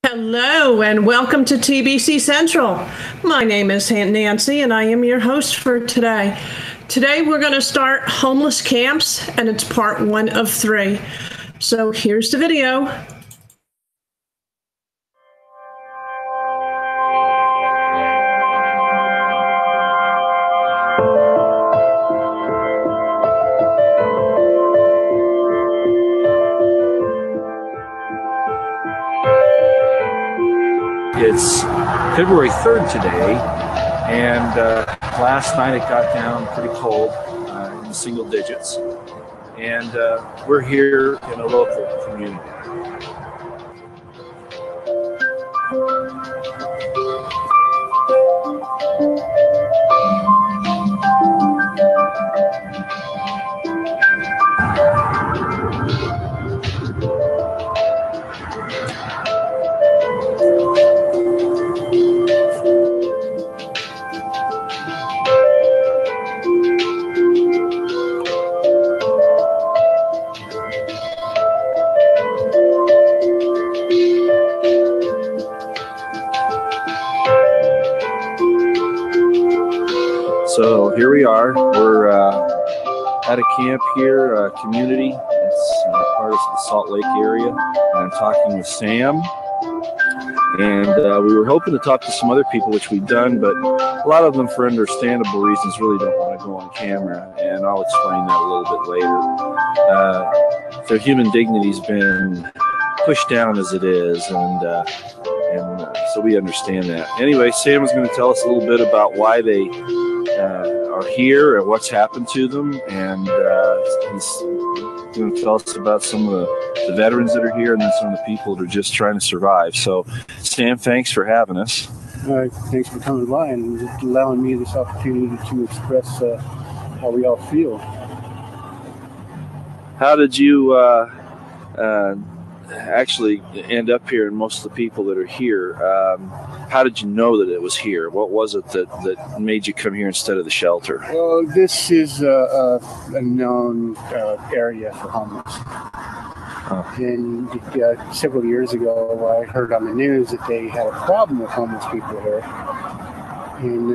Hello and welcome to TBC Central. My name is Nancy and I am your host for today. Today we're going to start homeless camps and it's part 1 of 3. So here's the video. It's February 3rd today, and last night it got down pretty cold in the single digits, and we're here in a local community. So here we are. We're at a camp here, community. It's part of the Salt Lake area. And I'm talking with Sam. And we were hoping to talk to some other people, which we've done, but a lot of them, for understandable reasons, really don't want to go on camera. And I'll explain that a little bit later. Their human dignity's been pushed down as it is, and so we understand that. Anyway, Sam was going to tell us a little bit about why they are here and what's happened to them, and he's going to tell us about some of the veterans that are here and then some of the people that are just trying to survive. So, Sam, thanks for having us. Thanks for coming by and allowing me this opportunity to express how we all feel. How did you actually end up here, and most of the people that are here, how did you know that it was here? What was it that made you come here instead of the shelter? Well, this is a known area for homeless. Oh. And several years ago, I heard on the news that they had a problem with homeless people here. And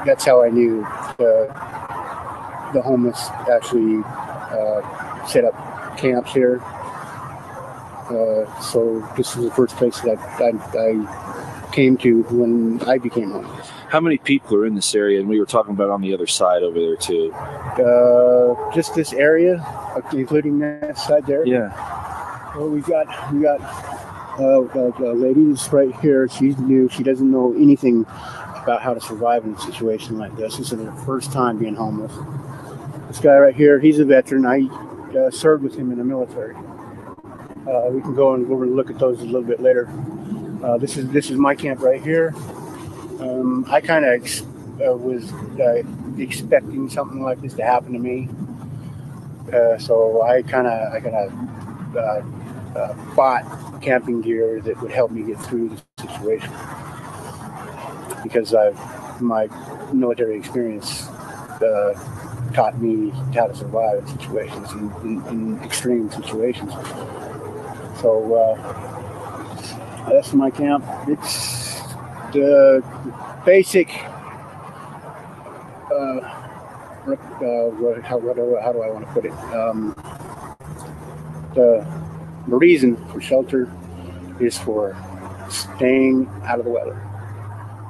that's how I knew the homeless actually set up camps here. So this was the first place that I came to when I became homeless. How many people are in this area? And we were talking about on the other side over there too. Just this area, including that side there. Yeah. Well, we got a lady that's right here. She's new. She doesn't know anything about how to survive in a situation like this. This is her first time being homeless. This guy right here, he's a veteran. I served with him in the military. We can go and look at those a little bit later. This is my camp right here. I kind of was expecting something like this to happen to me, so I kind of bought camping gear that would help me get through the situation, because my military experience taught me how to survive in situations, in extreme situations. So that's my camp. It's the basic. How do I want to put it? The reason for shelter is for staying out of the weather,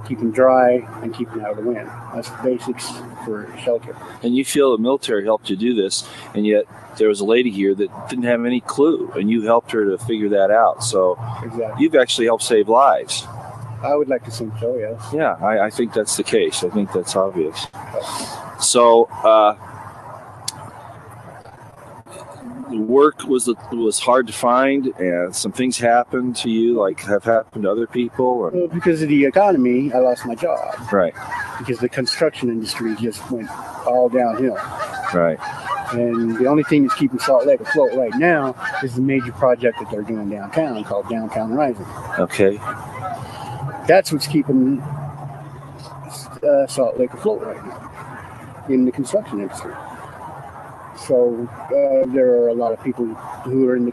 keeping dry, and keeping out of the wind. That's the basics for shelter. And you feel the military helped you do this, and yet there was a lady here that didn't have any clue, and you helped her to figure that out. So exactly. You've actually helped save lives. I would like to think so, yes. Yeah, I think that's the case. I think that's obvious. So the work was hard to find, and some things happened to you, like have happened to other people? Or? Well, because of the economy, I lost my job. Right. Because the construction industry just went all downhill. Right. And the only thing that's keeping Salt Lake afloat right now is the major project that they're doing downtown called Downtown Rising. Okay. That's what's keeping Salt Lake afloat right now in the construction industry. So there are a lot of people who are in the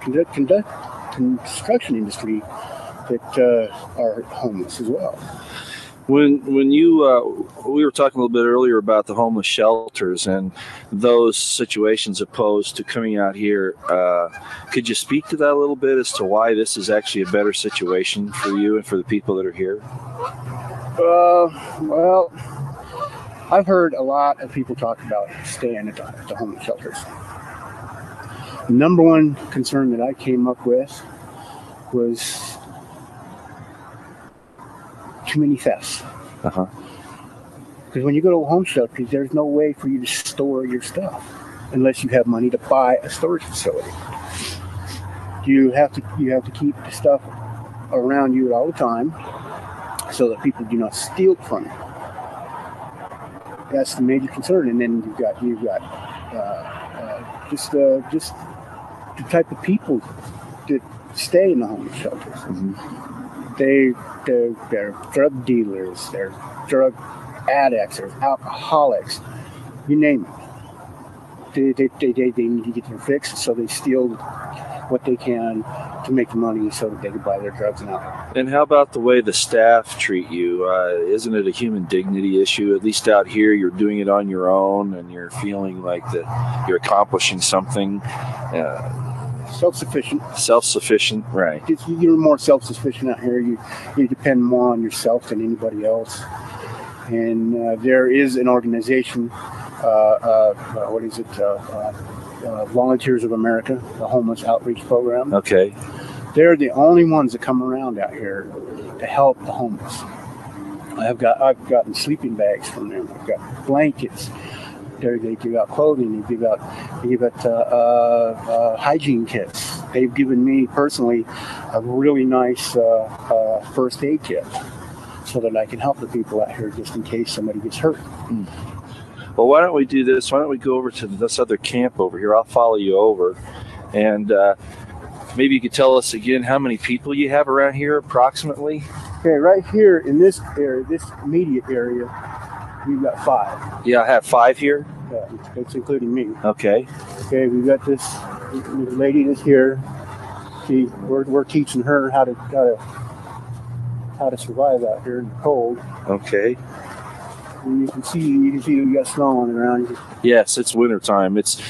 construction industry that are homeless as well. When you we were talking a little bit earlier about the homeless shelters and those situations opposed to coming out here, could you speak to that a little bit as to why this is actually a better situation for you and for the people that are here? Well, I've heard a lot of people talk about staying at the homeless shelters. The number one concern that I came up with was too many thefts. Because when you go to a home shelter, there's no way for you to store your stuff unless you have money to buy a storage facility. You have to keep the stuff around you all the time so that people do not steal from you. That's the major concern. And then you've got just the type of people that stay in the homeless shelters. They're drug dealers, they're drug addicts, they're alcoholics, you name it. They need to get their fix, so they steal what they can to make the money so that they can buy their drugs and alcohol. And how about the way the staff treat you? Isn't it a human dignity issue? At least out here, you're doing it on your own, and you're feeling like that you're accomplishing something. Self-sufficient, right. You're more self-sufficient out here. You depend more on yourself than anybody else. And there is an organization, Volunteers of America, the Homeless Outreach Program. Okay. They're the only ones that come around out here to help the homeless. I've gotten sleeping bags from them. I've got blankets. They give out clothing. They give out hygiene kits. They've given me personally a really nice first aid kit so that I can help the people out here just in case somebody gets hurt. Well, why don't we do this? Why don't we go over to this other camp over here? I'll follow you over, and maybe you could tell us again how many people you have around here approximately. Okay, right here in this area, this immediate area, we've got 5. Yeah, I have 5 here. Yeah, it's including me. Okay. Okay, we've got this lady that's here. We're teaching her how to survive out here in the cold. Okay. And you can see we got snow on the ground. Yes, it's winter time. It's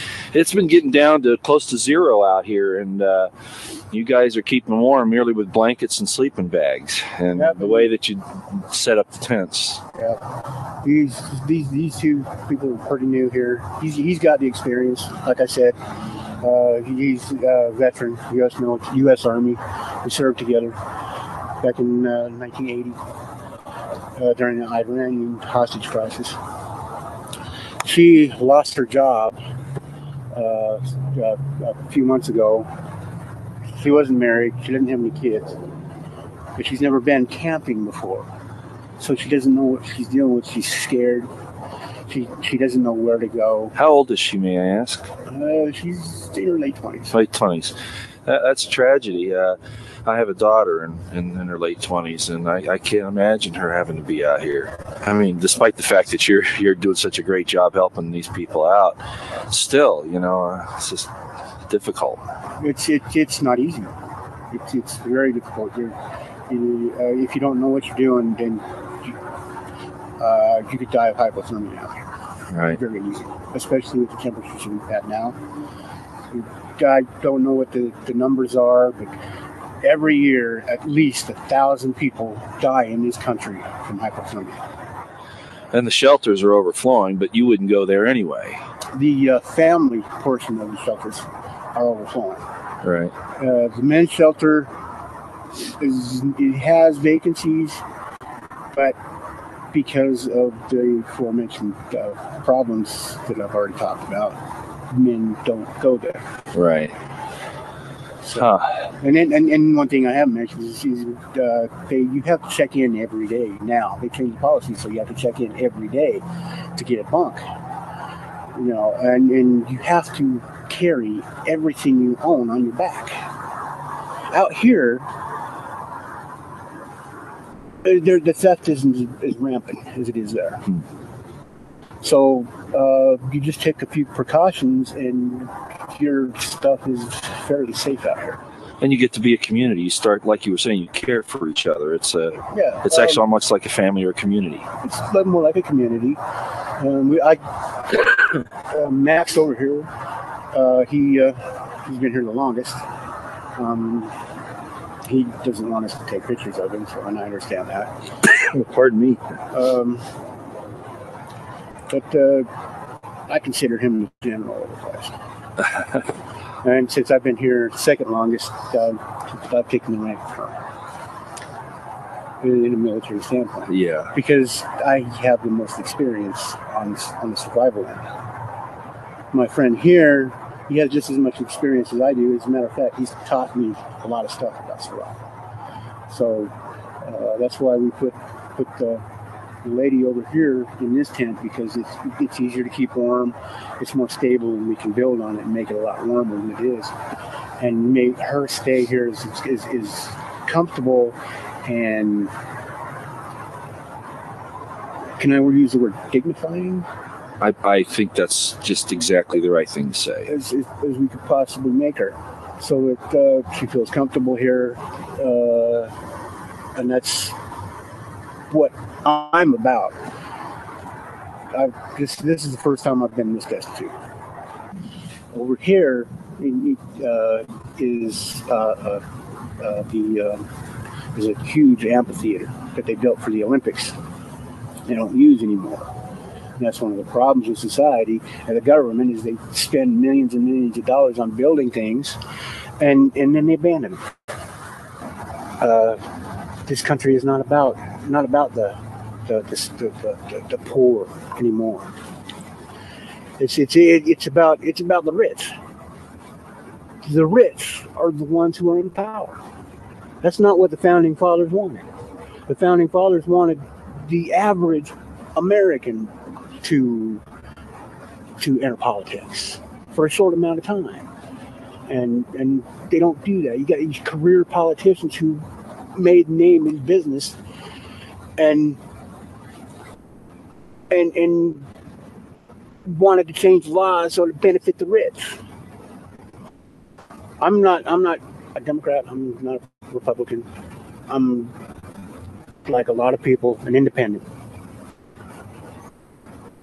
been getting down to close to 0 out here, and you guys are keeping warm merely with blankets and sleeping bags, and the way that you set up the tents. Yeah, these 2 people are pretty new here. He's got the experience, like I said. He's a veteran, U.S. Army. We served together back in 1980 during the Iranian hostage crisis. She lost her job a few months ago. She wasn't married. She didn't have any kids. But she's never been camping before. So she doesn't know what she's dealing with. She's scared. She doesn't know where to go. How old is she, may I ask? She's in her late 20s. Late 20s. That's a tragedy. I have a daughter in her late 20s, and I can't imagine her having to be out here. I mean, despite the fact that you're doing such a great job helping these people out, still, it's just difficult. It's not easy. It's very difficult. If you don't know what you're doing, then you could die of hypothermia out here. Right. Very easy, especially with the temperatures we've had now. I don't know what the numbers are, but every year at least 1,000 people die in this country from hypothermia. And the shelters are overflowing, but you wouldn't go there anyway. The family portion of the shelters are overflowing. Right. The men's shelter has vacancies, but because of the aforementioned problems that I've already talked about, men don't go there. Right. So, and one thing I haven't mentioned is you have to check in every day now. They changed the policy, so you have to check in every day to get a bunk. And you have to carry everything you own on your back. Out here, the theft isn't as rampant as it is there. So you just take a few precautions and your stuff is fairly safe out here. And you get to be a community. You start, like you were saying, you care for each other. It's actually almost like a family or a community. It's more like a community. Max over here, he's been here the longest. He doesn't want us to take pictures of him, and I understand that. Pardon me. But I consider him the general of the place. And since I've been here second longest, I've taken the rank in a military standpoint. Yeah. Because I have the most experience on the survival end. My friend here, he has just as much experience as I do. As a matter of fact, he's taught me a lot of stuff about survival. So that's why we put the lady over here in this tent, because it's easier to keep warm. It's more stable, and we can build on it and make it a lot warmer than it is, and make her stay here is comfortable. And can I use the word dignifying? I think that's just exactly the right thing to say. As we could possibly make her, so that she feels comfortable here, and that's what I'm about. This is the first time I've been in this guy's too. Over here is a huge amphitheater that they built for the Olympics. They don't use anymore. And that's one of the problems with society and the government, is they spend millions and millions of dollars on building things, and then they abandon them. This country is not about the poor anymore. It's about the rich. The rich are the ones who are in power. That's not what the founding fathers wanted. The founding fathers wanted the average American to enter politics for a short amount of time, and they don't do that. You got these career politicians who made name in business and wanted to change laws so to benefit the rich. I'm not a Democrat. I'm not a Republican. I'm, like a lot of people, an independent.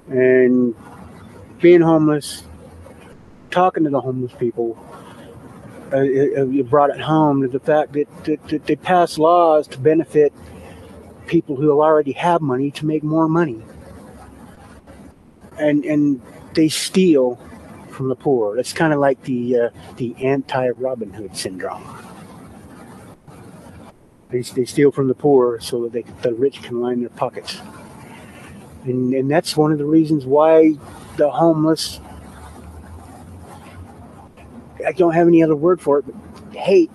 And being homeless, talking to the homeless people, you brought it home to the fact that they pass laws to benefit people who already have money to make more money. And they steal from the poor. It's kind of like the anti-Robin Hood syndrome. They steal from the poor so that the rich can line their pockets. And that's one of the reasons why the homeless, I don't have any other word for it, but hate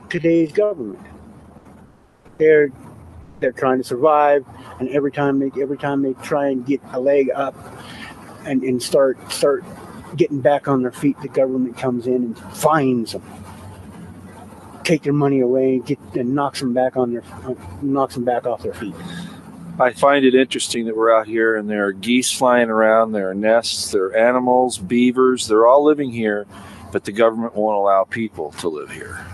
today's government. They're trying to survive, and every time they try and get a leg up and start getting back on their feet, the government comes in and fines them, take their money away, and knocks them back off their feet. I find it interesting that we're out here and there are geese flying around, there are nests, there are animals, beavers, they're all living here, but the government won't allow people to live here.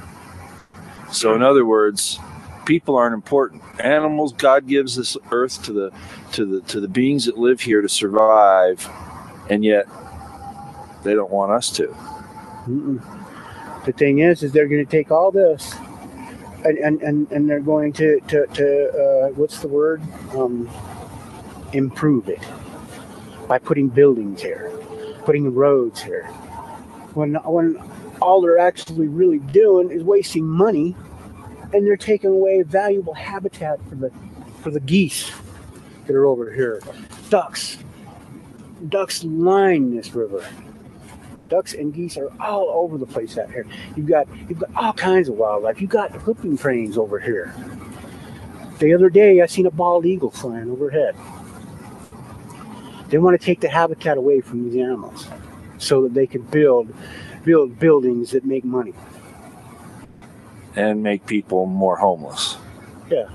So in other words, people aren't important. Animals, God gives this earth to the beings that live here to survive, and yet they don't want us to. Mm-mm. The thing is they're going to take all this and they're going to what's the word? Improve it by putting buildings here, putting roads here. When all they're actually really doing is wasting money, and they're taking away valuable habitat for the geese that are over here. Ducks line this river. Ducks and geese are all over the place out here. You've got all kinds of wildlife. You've got whooping cranes over here. The other day, I seen a bald eagle flying overhead. They want to take the habitat away from these animals so that they can build buildings that make money. And make people more homeless. Yeah.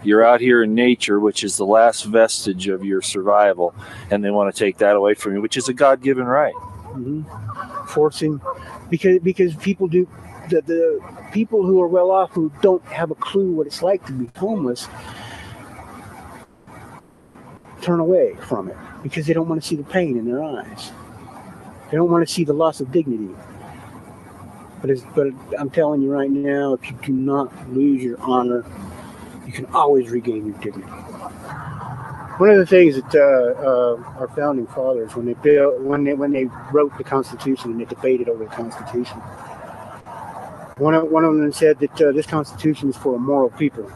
You're out here in nature, which is the last vestige of your survival, and they want to take that away from you, which is a God-given right. Mm-hmm. Forcing because people do the people who are well off, who don't have a clue what it's like to be homeless, turn away from it because they don't want to see the pain in their eyes. They don't want to see the loss of dignity. But I'm telling you right now, if you do not lose your honor, you can always regain your dignity. One of the things that our founding fathers, when they wrote the Constitution and they debated over the Constitution, one of them said that this Constitution is for a moral people.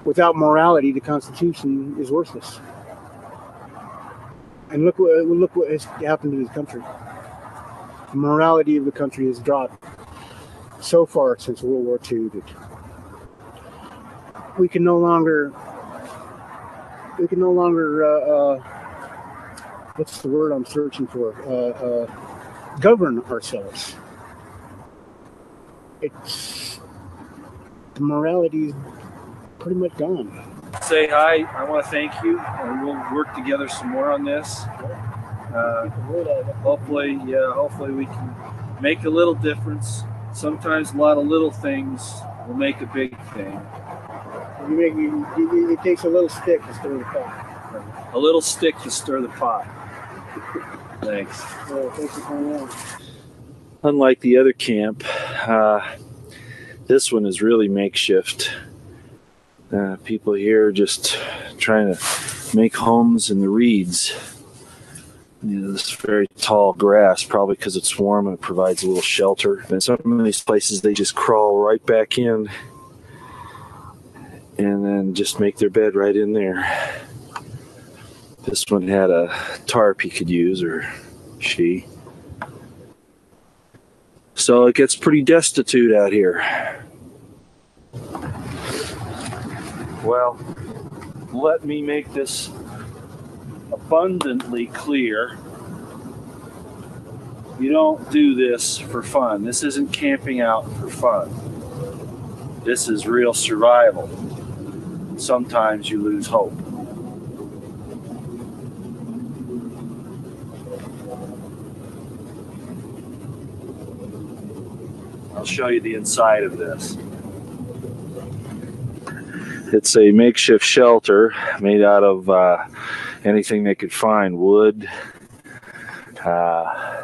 Without morality, the Constitution is worthless. And look what has happened to this country. The morality of the country has dropped so far since World War II that we can no longer what's the word I'm searching for? Govern ourselves. The morality is pretty much gone. Say hi. I want to thank you, and we'll work together some more on this. Hopefully we can make a little difference. Sometimes a lot of little things will make a big thing. It takes a little stick to stir the pot. A little stick to stir the pot. Thanks. Thanks for coming on. Unlike the other camp, this one is really makeshift. People here are just trying to make homes in the reeds. This very tall grass, probably because it's warm and it provides a little shelter. And some of these places, they just crawl right back in and then just make their bed right in there. This one had a tarp he could use, or she. So it gets pretty destitute out here. Well, let me make this abundantly clear. You don't do this for fun. This isn't camping out for fun. This is real survival. Sometimes you lose hope. I'll show you the inside of this. It's a makeshift shelter made out of anything they could find. Wood,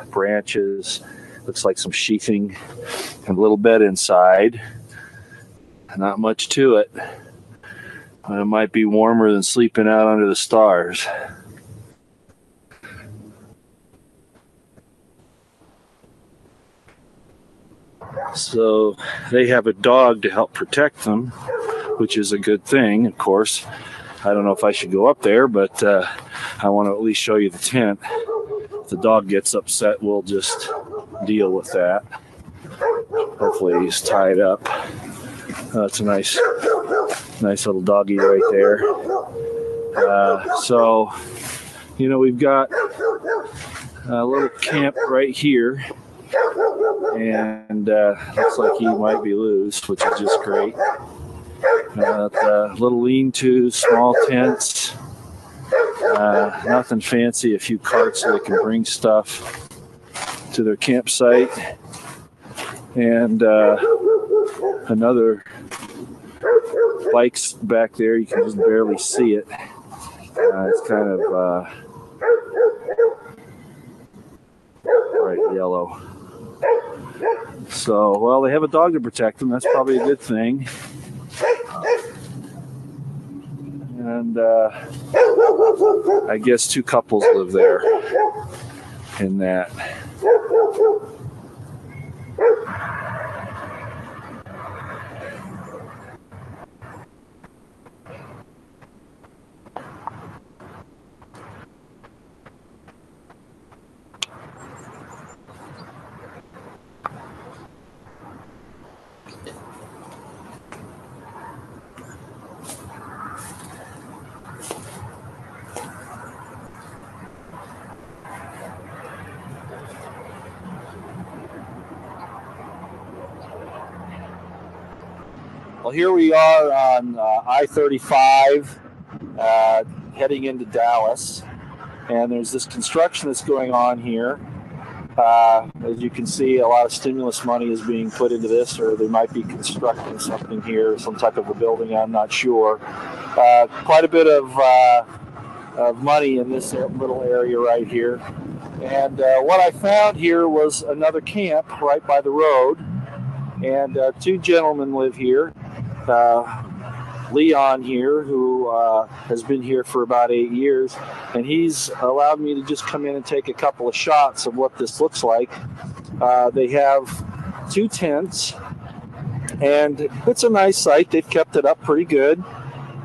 branches, looks like some sheathing, and a little bed inside. Not much to it. But it might be warmer than sleeping out under the stars. So they have a dog to help protect them, which is a good thing, of course. I don't know if I should go up there, but I want to at least show you the tent. If the dog gets upset, we'll just deal with that. Hopefully he's tied up. It's a nice little doggy right there. So, we've got a little camp right here. And looks like he might be loose, which is just great. Little lean-to, small tents, nothing fancy, a few carts so they can bring stuff to their campsite, and another bike's back there. You can just barely see it. It's kind of bright yellow. So, well, they have a dog to protect them. That's probably a good thing. And I guess two couples live there in that. Well, here we are on I-35 heading into Dallas, and there's this construction that's going on here, As you can see, a lot of stimulus money is being put into this, or they might be constructing something here, some type of a building, I'm not sure. Quite a bit of money in this little area right here. And what I found here was another camp right by the road. And two gentlemen live here. Leon here, who has been here for about 8 years, and he's allowed me to just come in and take a couple of shots of what this looks like. They have 2 tents, and it's a nice site. They've kept it up pretty good.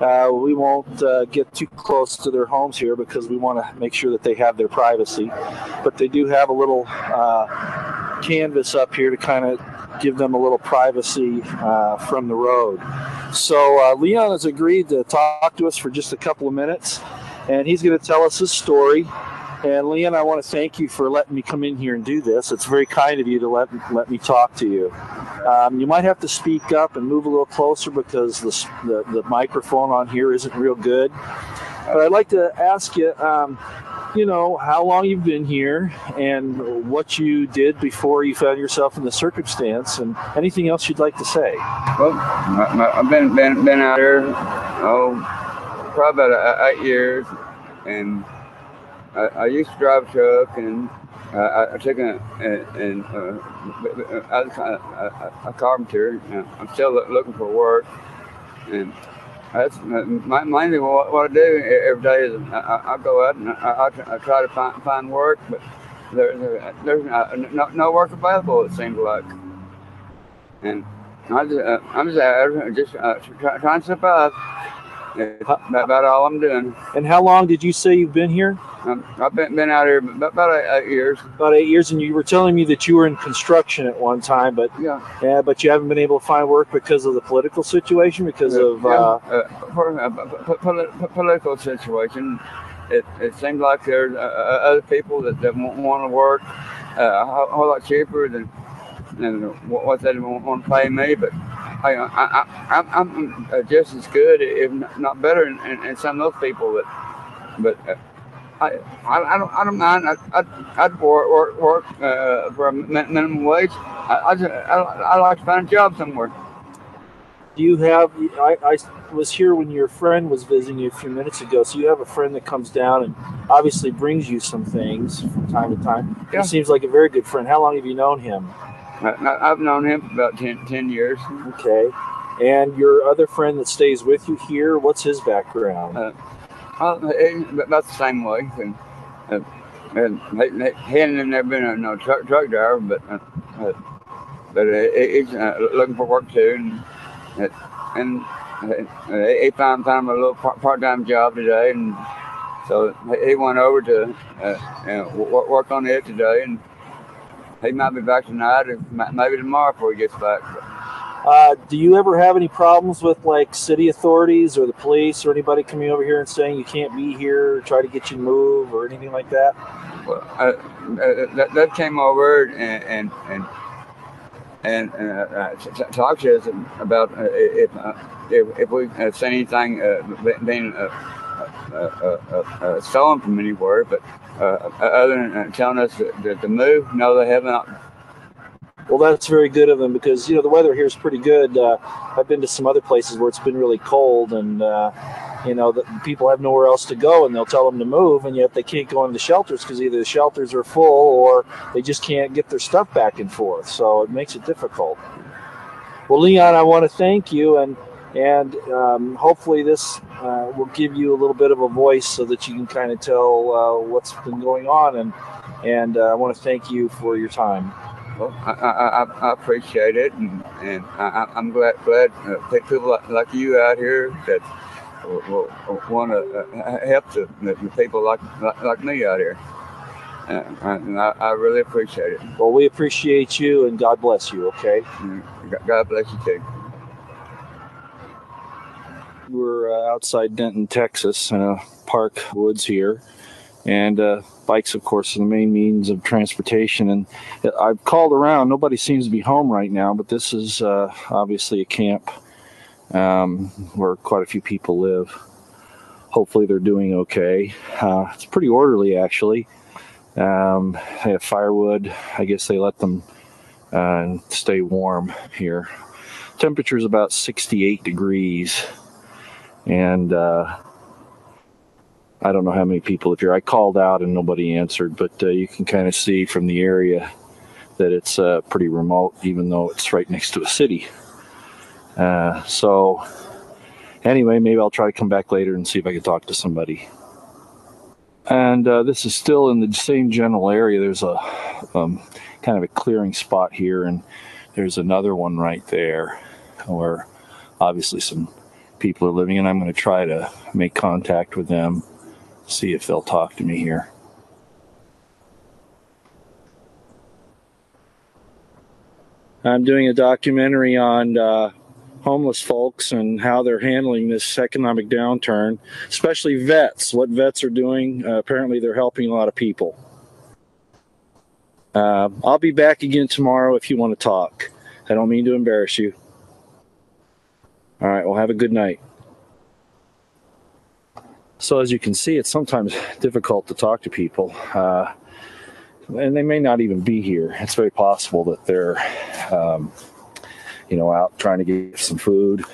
We won't get too close to their homes here because we want to make sure that they have their privacy. But they do have a little canvas up here to kind of give them a little privacy from the road. So Leon has agreed to talk to us for just a couple of minutes, and he's going to tell us his story. And Leon, I want to thank you for letting me come in here and do this. It's very kind of you to let me talk to you. You might have to speak up and move a little closer because the microphone on here isn't real good. But I'd like to ask you, how long you've been here and what you did before you found yourself in the circumstance, and anything else you'd like to say. Well, I've been out here, probably about 8 years, and I used to drive a truck, and I took a carpenter. I'm still looking for work, and that's mainly what I do every day. Is I go out and I try to find work, but there's no work available, it seems like, and I'm just trying to survive. That's about all I'm doing. And how long did you say you've been here? I've been out here about 8 years. About 8 years, and you were telling me that you were in construction at one time, but but you haven't been able to find work because of the political situation, because of political situation. It seems like there's other people that want to work a whole lot cheaper than what they want to pay me, but I'm just as good, if not better, than some of those people. But I don't mind. I'd work for a minimum wage. I like to find a job somewhere. Do you have? I was here when your friend was visiting you a few minutes ago. So you have a friend that comes down and obviously brings you some things from time to time. Yeah. He seems like a very good friend. How long have you known him? I've known him for about 10 years. Okay. And your other friend that stays with you here, what's his background? About the same way. And he hadn't never been a truck driver, but he's looking for work too. And he found him a little part-time job today, and so he went over to work on it today, and he might be back tonight, or maybe tomorrow before he gets back. Do you ever have any problems with like city authorities or the police or anybody coming over here and saying you can't be here, or try to get you to move or anything like that? Well, that came over and talked to us about if we see anything being stolen from anywhere, but other than telling us to move, no, they have not. Well, that's very good of them, because the weather here is pretty good. I've been to some other places where it's been really cold, and the people have nowhere else to go, and they'll tell them to move, and yet they can't go into the shelters because either the shelters are full or they just can't get their stuff back and forth. So it makes it difficult. Well, Leon, I want to thank you, and hopefully this will give you a little bit of a voice so that you can kind of tell what's been going on, and I want to thank you for your time. Well, I appreciate it, and I'm glad people like you out here that will want to help the people like me out here. And I really appreciate it. Well, we appreciate you, and God bless you, okay? God bless you too. We're outside Denton, Texas, in a park woods here. And bikes, of course, are the main means of transportation. And I've called around. Nobody seems to be home right now, but this is obviously a camp where quite a few people live. Hopefully they're doing okay. It's pretty orderly, actually. They have firewood. I guess they let them stay warm here. Temperature is about 68 degrees. And I don't know how many people live here. I called out and nobody answered, but you can kind of see from the area that it's pretty remote, even though it's right next to a city. So anyway, maybe I'll try to come back later and see if I can talk to somebody. And this is still in the same general area. There's a kind of a clearing spot here, and there's another one right there where obviously some people are living, and I'm going to try to make contact with them, see if they'll talk to me here. I'm doing a documentary on homeless folks and how they're handling this economic downturn, especially vets, what vets are doing. Apparently they're helping a lot of people. I'll be back again tomorrow if you want to talk. I don't mean to embarrass you. All right, well, have a good night. So as you can see, it's sometimes difficult to talk to people, and they may not even be here. It's very possible that they're, out trying to get some food,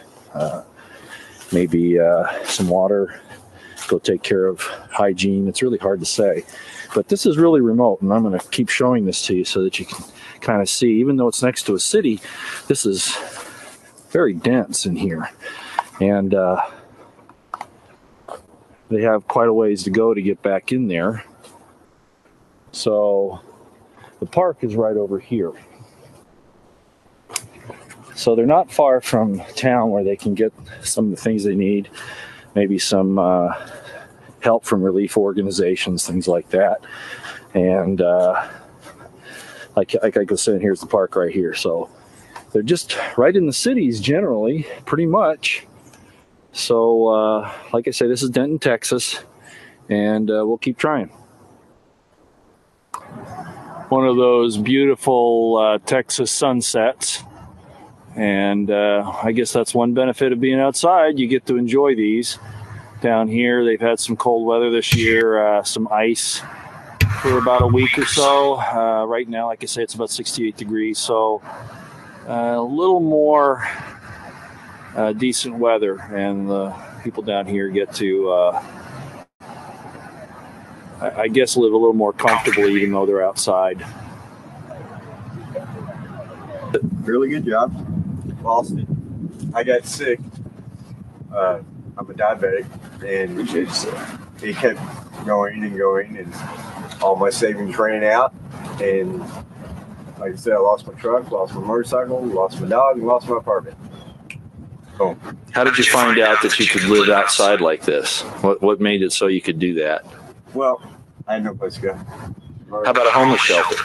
maybe some water, go take care of hygiene. It's really hard to say, but this is really remote, and I'm going to keep showing this to you so that you can kind of see. Even though it's next to a city, this is very dense in here, and they have quite a ways to go to get back in there. So the park is right over here. So they're not far from town where they can get some of the things they need, maybe some help from relief organizations, things like that. And like I was saying, here's the park right here. So they're just right in the cities generally, pretty much. So like I say, this is Denton, Texas, and we'll keep trying. One of those beautiful Texas sunsets. And I guess that's one benefit of being outside. You get to enjoy these. Down here, they've had some cold weather this year, some ice for about a week or so. Right now, like I say, it's about 68 degrees. So a little more decent weather. And the people down here get to, I guess, live a little more comfortably, even though they're outside. Really good job. Boston. I got sick. I'm a diabetic, and it kept going and going, and all my savings ran out. And like I said, I lost my truck, lost my motorcycle, lost my dog, and lost my apartment. Boom. How did you find out that you could live outside like this? What made it so you could do that? Well, I had no place to go. How about a homeless shelter?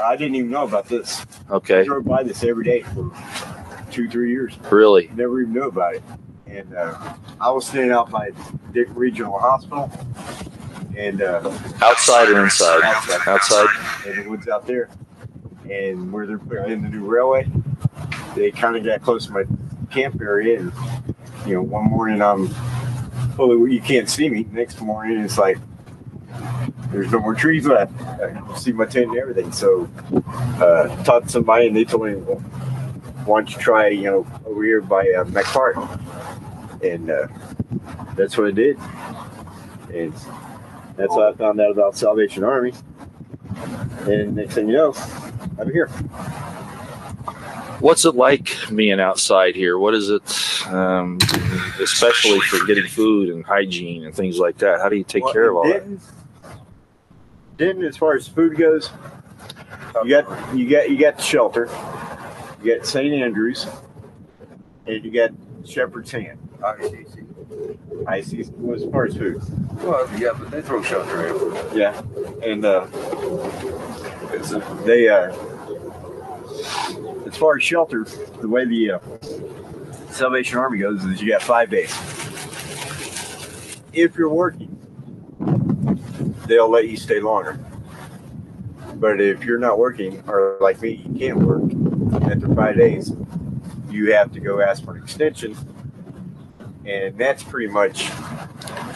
I didn't even know about this. Okay. I drove by this every day for 2-3 years. Really? Never even knew about it. And I was staying out by Dick Regional Hospital. And outside or inside? Outside. In the woods out there. And where they're putting in the new railway, they kind of got close to my camp area. And, one morning you can't see me. Next morning, it's like, there's no more trees left. I can see my tent and everything. So talked to somebody, and they told me, well, why don't you try, over here by McPark? And that's what I did. And that's how I found out about Salvation Army. And next thing you know, I'm here. What's it like being outside here? What is it, especially for getting food and hygiene and things like that? How do you take care of all that? Denton, as far as food goes, you got the shelter, you got St. Andrews, and you got Shepherd's Hand. ICC. Well, as far as food. Well, yeah, but they throw shelter in. Yeah, and they as far as shelter, the way the Salvation Army goes is you got 5 days. If you're working, they'll let you stay longer. But if you're not working, or like me, you can't work, after 5 days, you have to go ask for an extension. And that's pretty much...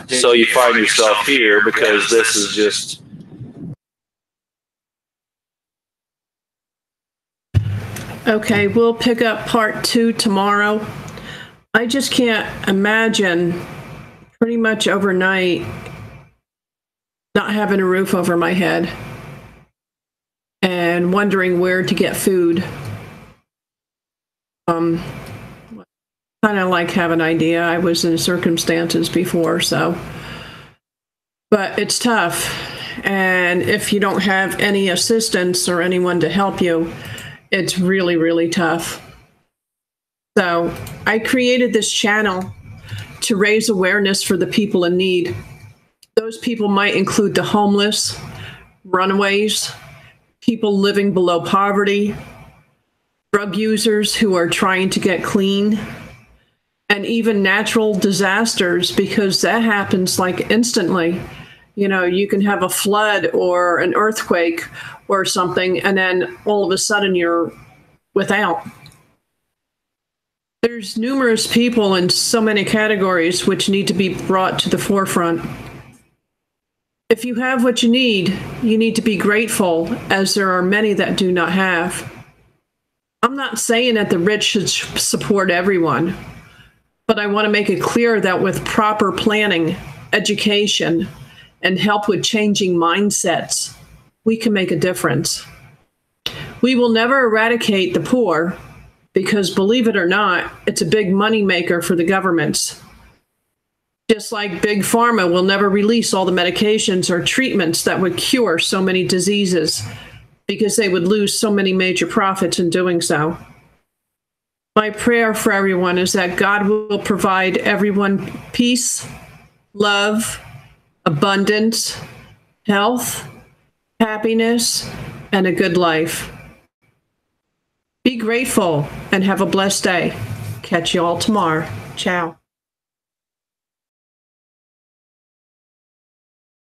So you find yourself here because this is just Okay, we'll pick up part 2 tomorrow. I just can't imagine pretty much overnight not having a roof over my head and wondering where to get food. Kind of like have an idea. I was in circumstances before, so. But it's tough. And if you don't have any assistance or anyone to help you, it's really, really tough. So I created this channel to raise awareness for the people in need. Those people might include the homeless, runaways, people living below poverty, drug users who are trying to get clean, and even natural disasters, because that happens like instantly. You know, you can have a flood or an earthquake or something, and then all of a sudden you're without. There's numerous people in so many categories which need to be brought to the forefront. If you have what you need to be grateful, as there are many that do not have. I'm not saying that the rich should support everyone, but I want to make it clear that with proper planning, education, and help with changing mindsets, we can make a difference. We will never eradicate the poor because, believe it or not, it's a big moneymaker for the governments. Just like Big Pharma will never release all the medications or treatments that would cure so many diseases because they would lose so many major profits in doing so. My prayer for everyone is that God will provide everyone peace, love, abundance, health, happiness, and a good life. Be grateful and have a blessed day. Catch you all tomorrow. Ciao.